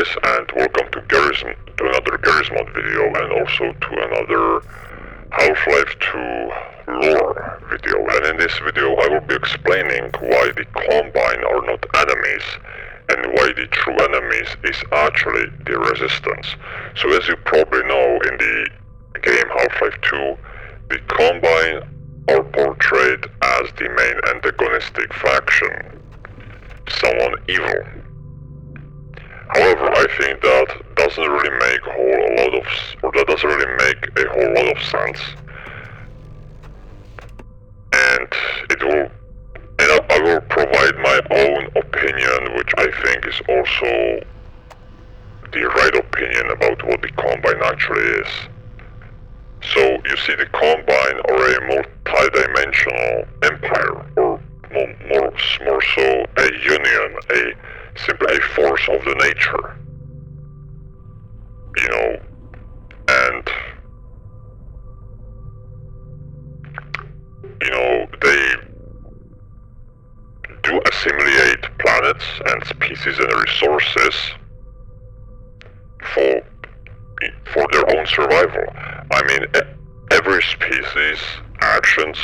guys, and welcome to another Garry's Mod video, and also to another Half-Life 2 lore video. And in this video I will be explaining why the Combine are not enemies, and why the true enemies is actually the Resistance. So as you probably know, in the game Half-Life 2, the Combine are portrayed as the main antagonistic faction, someone evil. However, I think that doesn't really make a whole lot of sense, and I will provide my own opinion, which I think is also the right opinion about what the Combine actually is. So you see, the Combine are a multi-dimensional empire, or more so a union, simply a force of the nature, and they do assimilate planets and species and resources for their own survival. I mean, every species' actions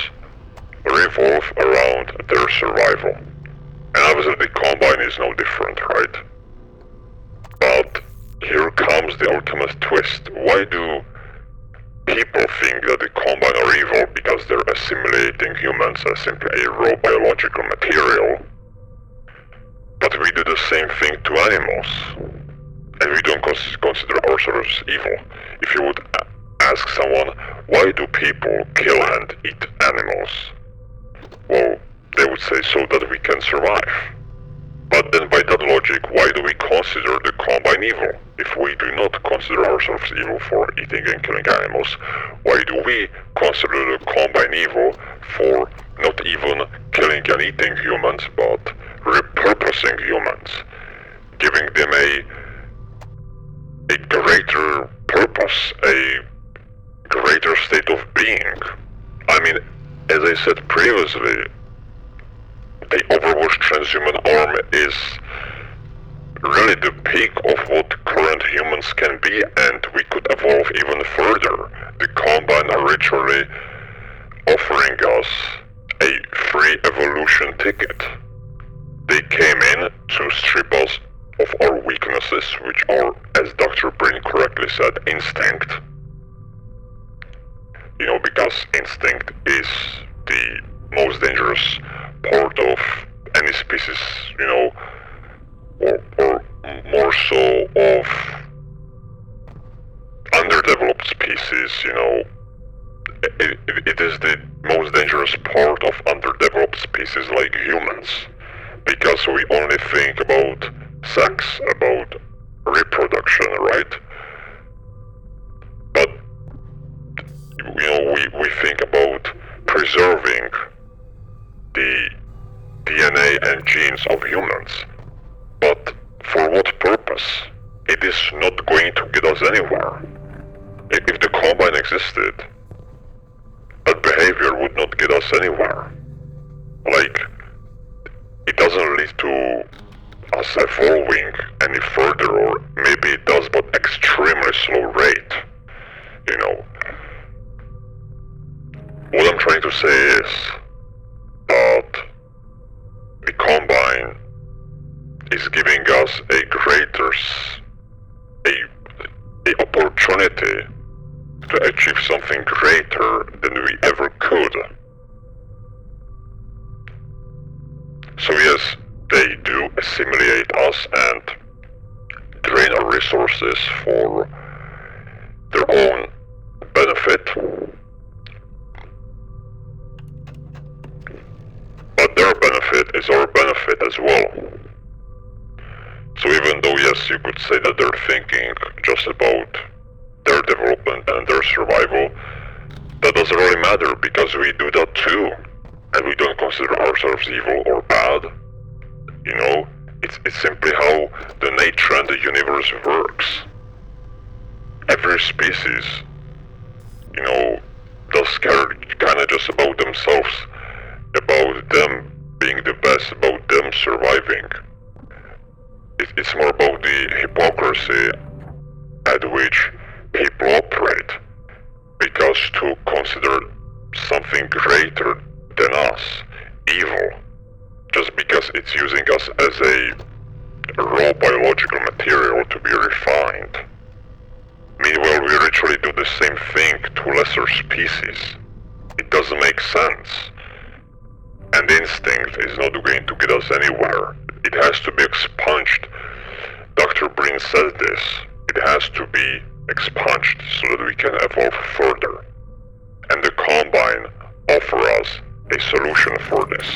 revolve around their survival. And obviously the Combine is no different, right? But here comes the ultimate twist. Why do people think that the Combine are evil? Because they're assimilating humans as simply a raw biological material. But we do the same thing to animals. And we don't consider ourselves evil. If you would ask someone, why do people kill and eat animals? Well, they would say so that we can survive. But then by that logic, why do we consider the Combine evil? If we do not consider ourselves evil for eating and killing animals, why do we consider the Combine evil for not even killing and eating humans, but repurposing humans, giving them a greater purpose, a greater state of being? I mean, as I said previously, the Overwatch transhuman arm is really the peak of what current humans can be, and we could evolve even further. The Combine are literally offering us a free evolution ticket. They came in to strip us of our weaknesses, which are, as Dr. Brain correctly said, instinct. Because instinct is the most dangerous part of any species, or more so of underdeveloped species, it is the most dangerous part of underdeveloped species like humans, because we only think about sex, about reproduction, right? But we think about preserving the DNA and genes of humans. But for what purpose? It is not going to get us anywhere. If the Combine existed, that behavior would not get us anywhere. Like, it doesn't lead to us evolving any further, or maybe it does, but extremely slow rate. What I'm trying to say is that the Combine is giving us a greater opportunity to achieve something greater than we ever could. So yes, they do assimilate us and drain our resources for their own benefit. But their benefit is our benefit as well. So even though, yes, you could say that they're thinking just about their development and their survival, that doesn't really matter, because we do that too. And we don't consider ourselves evil or bad. It's simply how the nature and the universe works. Every species, does care kinda just about themselves, about them being the best, about them surviving. It's more about the hypocrisy at which people operate. Because to consider something greater than us evil, just because it's using us as a raw biological material to be refined. Meanwhile, we literally do the same thing to lesser species. It doesn't make sense. And instinct is not going to get us anywhere. It has to be expunged. Dr. Breen says this. It has to be expunged so that we can evolve further. And the Combine offer us a solution for this.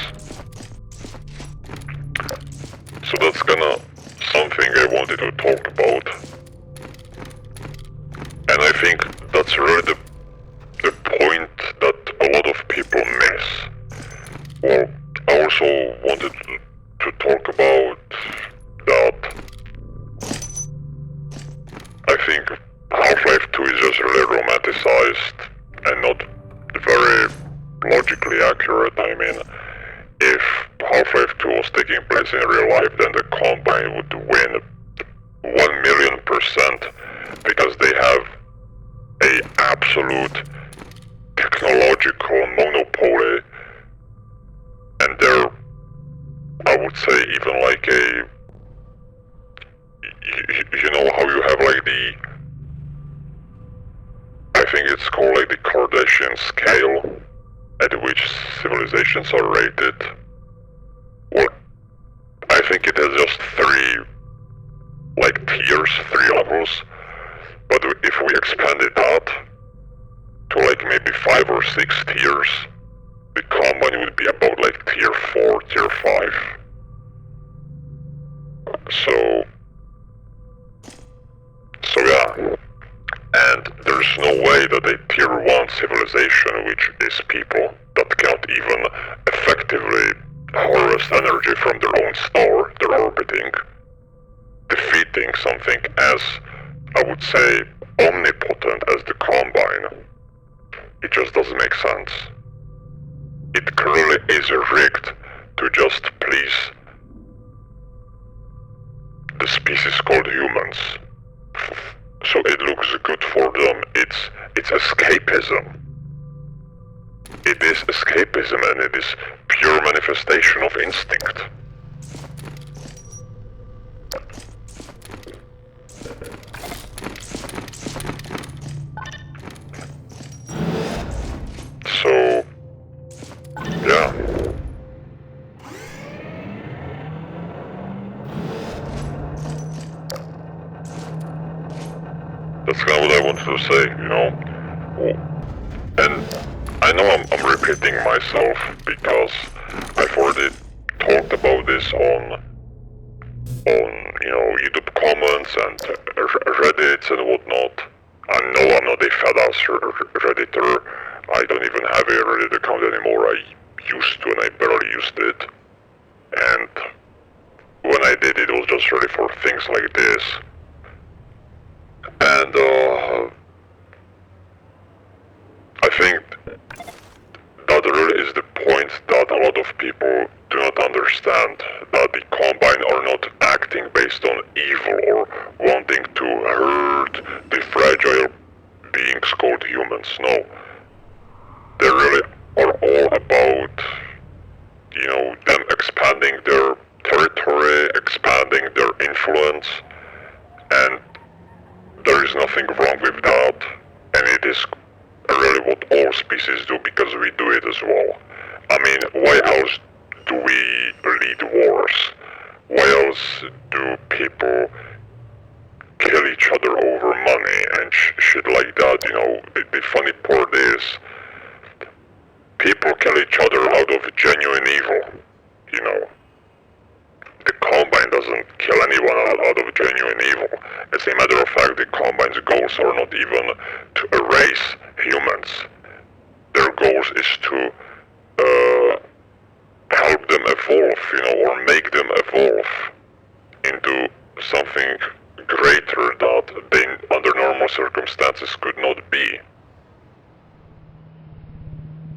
So that's kinda something I wanted to talk about. And I think that's really the point that a lot of people miss. Well, I also wanted to talk about that I think Half-Life 2 is just really romanticized and not very logically accurate. I mean, if Half-Life 2 was taking place in real life, then the Combine would win 1,000,000% because they have a absolute technological monopoly, and they're, I would say, even like a, you know how you have like the, I think it's called like the Kardashian scale at which civilizations are rated. Well, I think it has just three, like tiers, 3 levels. But if we expanded that to like maybe 5 or 6 tiers, the Combine would be about like tier 4, tier 5. So yeah. And there's no way that a tier 1 civilization, which is people that can't even effectively harvest energy from their own star they're orbiting, defeating something as, I would say, omnipotent as the Combine. It just doesn't make sense. It clearly is rigged to just please the species called humans. So it looks good for them. It's escapism. It is escapism, and it is pure manifestation of instinct. So, yeah. That's kind of what I wanted to say, you know? And I know I'm repeating myself because I've already talked about this on you know, YouTube comments and Reddits and whatnot. I know I'm not a fat-ass Redditor. I don't even have a Reddit account anymore. I used to and I barely used it. And when I did, it was just really for things like this. And I think that really is the point that a lot of people do not understand, that the Combine are not acting based on evil or wanting to hurt the fragile beings called humans. No. They really are all about, you know, them expanding their territory, expanding their influence, and there is nothing wrong with that, and it is really what all species do because we do it as well. I mean, why else do we lead wars? Why else do people kill each other over money and shit like that? You know, the funny part is, people kill each other out of genuine evil, you know. The Combine doesn't kill anyone out of genuine evil. As a matter of fact, the Combine's goals are not even to erase humans. Their goals is to help them evolve, you know, or make them evolve into something greater that they, under normal circumstances, could not be.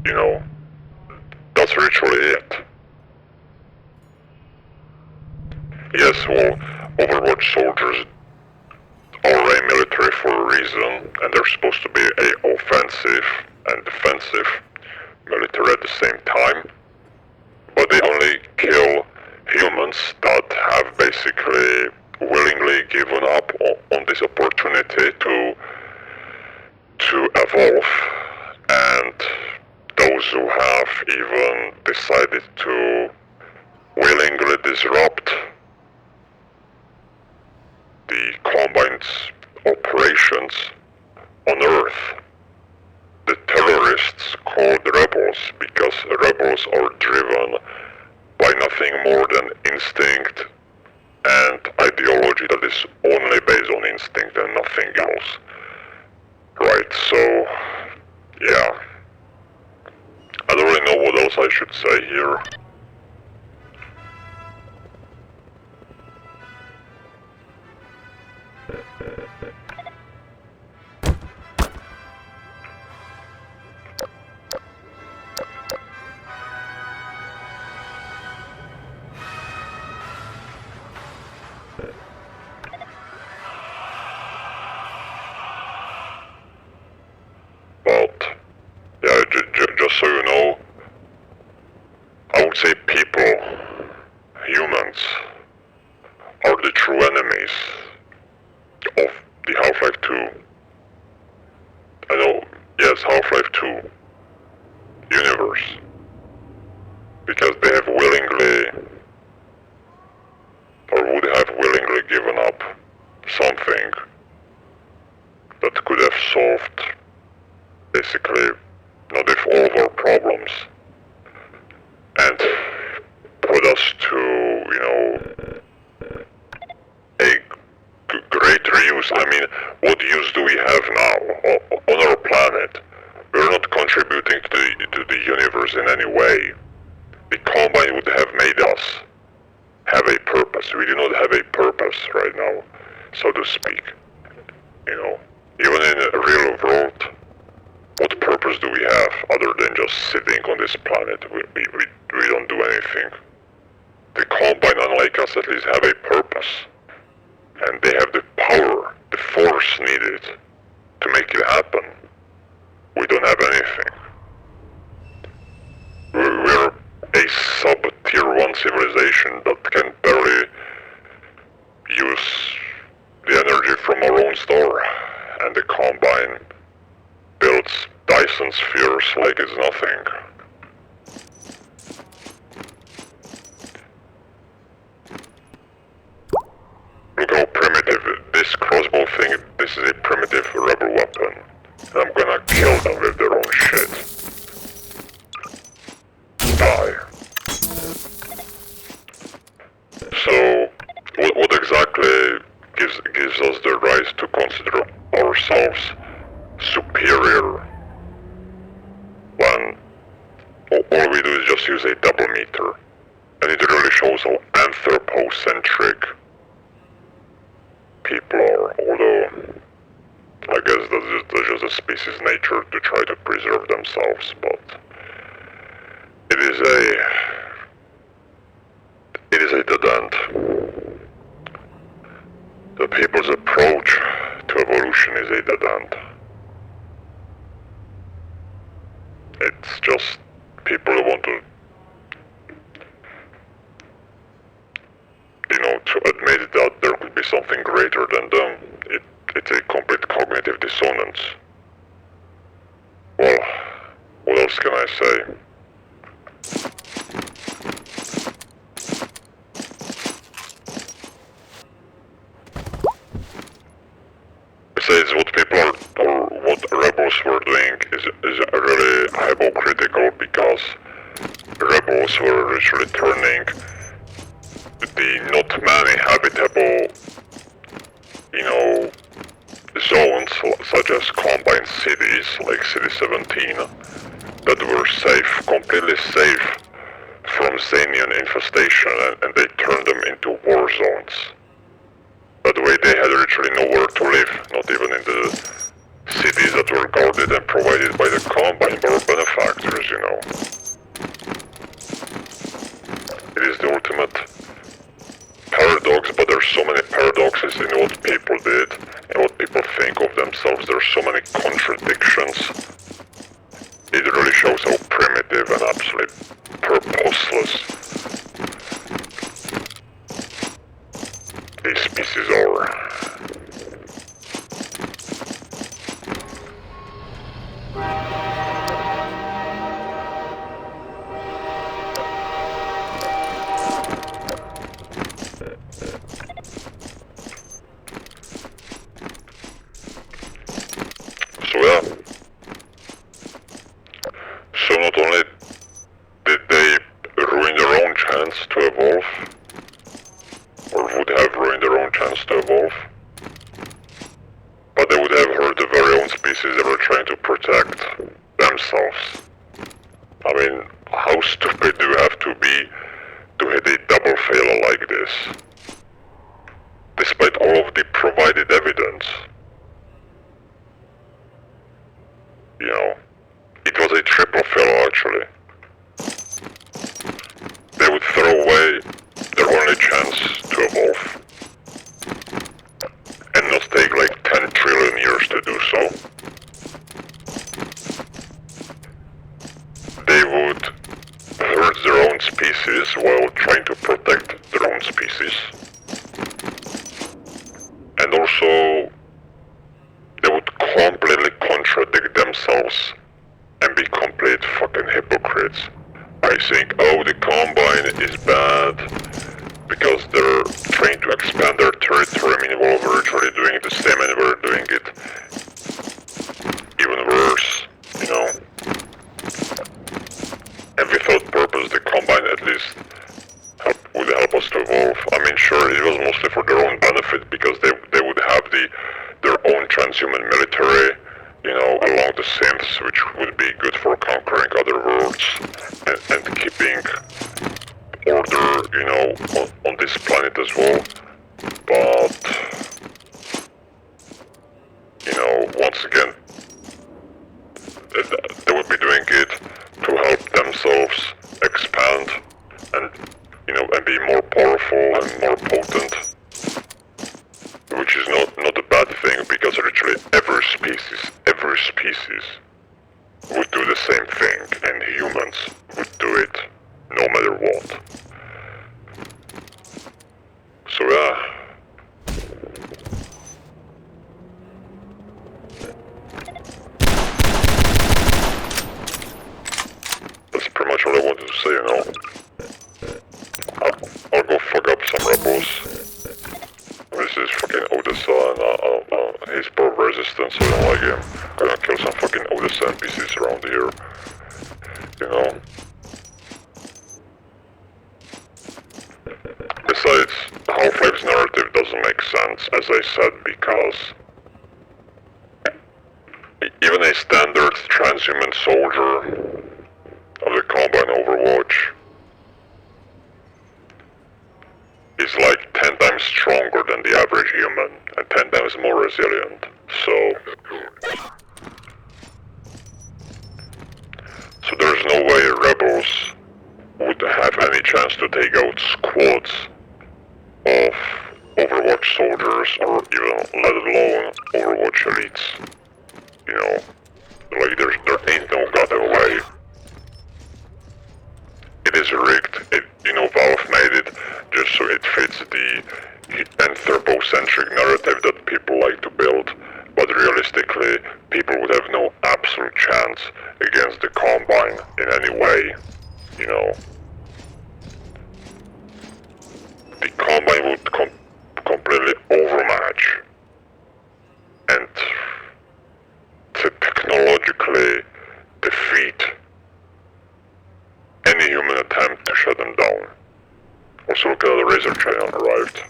You know, that's literally it. Yes, well, Overwatch soldiers are a military for a reason, and they're supposed to be a offensive and defensive military at the same time. But they only kill humans that have basically willingly given up on this opportunity to evolve, and those who have even decided to willingly disrupt the Combine's operations on Earth. The terrorists called rebels because rebels are driven by nothing more than instinct and ideology that is only based on instinct and nothing else. Right, so yeah. I don't really know what else I should say here. But yeah, just so you know, I would say people, humans, are the true enemies of the Half-Life 2. I know, yes, Half-Life 2 universe. Because they have willingly, or would have willingly given up something that could have solved basically not if all of our problems and put us to, you know, a greater use. I mean, what use do we have now on our planet? We're not contributing to the universe in any way. The Combine would have made us have a purpose. We do not have a purpose right now, so to speak. You know, even in a real world, what purpose do we have other than just sitting on this planet? We don't do anything. The Combine, unlike us, at least have a purpose. And they have the power, the force needed to make it happen. We don't have anything. We're a sub-tier 1 civilization that can barely use the energy from our own store. And the Combine builds Dyson spheres like it's nothing. Look how primitive this crossbow thing, this is a primitive rebel weapon. And I'm gonna kill them with their own shit. Die. So, what exactly gives us the right to consider ourselves superior when all we do is just use a double meter? And it really shows how anthropocentric people are, although I guess that's just a species nature to try to preserve themselves, but it is a dead end. The people's approach to evolution is a dead end. It's just people who want to, you know, to admit that there could be something greater than them. It's a complete cognitive dissonance. Well, what else can I say? Besides, what people are, or what rebels were doing is really hypocritical, because rebels were literally turning the not many habitable, you know, zones such as Combine cities, like City 17, that were safe, completely safe from Xenian infestation, and they turned them into war zones. That way they had literally nowhere to live, not even in the cities that were guarded and provided by the Combine or benefactors, you know. It is the ultimate paradox, but there's there's so many paradoxes in what people did and what people think of themselves. There's so many contradictions. It really shows how primitive and absolutely purposeless these species are. So yeah. So not only did they ruin their own chance to evolve, or would have ruined their own chance to evolve, but they would have hurt the very own species they were trying to protect themselves. I mean, how stupid do you have to be to hit a double failure like this? Despite all of the provided evidence. You know, it was a triple failure actually. They would throw away their only chance to evolve and not take like 10 trillion years to do so. They would hurt their own species while trying to protect their own species. And also, they would completely contradict themselves and be complete fucking hypocrites. I think, oh, the Combine is bad because they're trying to expand their territory. I mean, well, we're actually doing the same and we're doing it even worse, you know. And without purpose, the Combine at least would help us to evolve. I mean, sure, it was mostly for their own benefit because they would have their own transhuman military, you know, along the synths, which would be good for conquering other worlds and keeping order, you know, on this planet as well. But, you know, once again, they would be doing it to help themselves expand and, you know, and be more powerful and more potent, which is not a bad thing because literally every species would do the same thing and humans would do it no matter what. So yeah. That's pretty much all I wanted to say, you know. I'll go fuck up some rebels. This is fucking Odessa and he's pro resistance, so I don't like him. Gonna kill some fucking Odessa NPCs around here. You know. Besides, Half-Life's narrative doesn't make sense, as I said, because even a standard transhuman soldier of the Combine Overwatch is like 10 times stronger than the average human and 10 times more resilient. So there's no way rebels would have any chance to take out squads of Overwatch soldiers or even let alone Overwatch elites. You know, like there ain't no goddamn way. It is rigged. You know, Valve made it just so it fits the anthropocentric narrative that people like to build, but realistically, people would have no absolute chance against the Combine in any way, you know. The Combine would completely overmatch and to technologically defeat any human attempt to shut them down. Also look at the Razor channel arrived.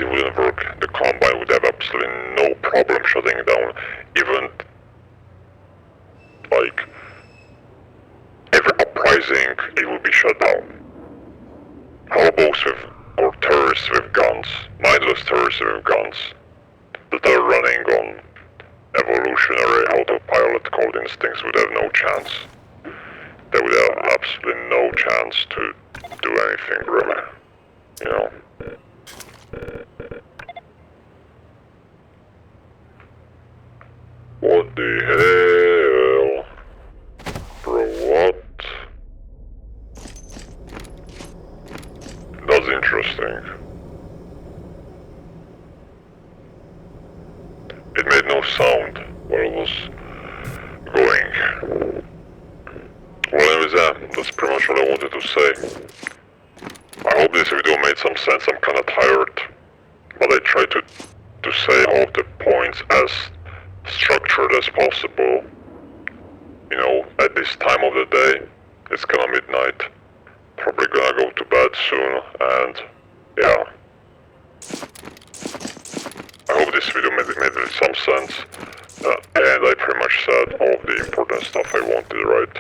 it wouldn't work. The Combine would have absolutely no problem shutting down. Even, like, every uprising, it would be shut down. Hobos with, or terrorists with guns, mindless terrorists with guns, that are running on evolutionary autopilot code instincts would have no chance. They would have absolutely no chance to do anything, really. You know? What the hell? Bro, what? That's interesting. It made no sound while it was going. Well, anyways, that's pretty much what I wanted to say. I hope this video made some sense. I'm kinda tired, but I tried to say all of the points as structured as possible. You know, at this time of the day, it's kinda midnight. Probably gonna go to bed soon, and yeah. I hope this video made some sense, and I pretty much said all of the important stuff I wanted, right?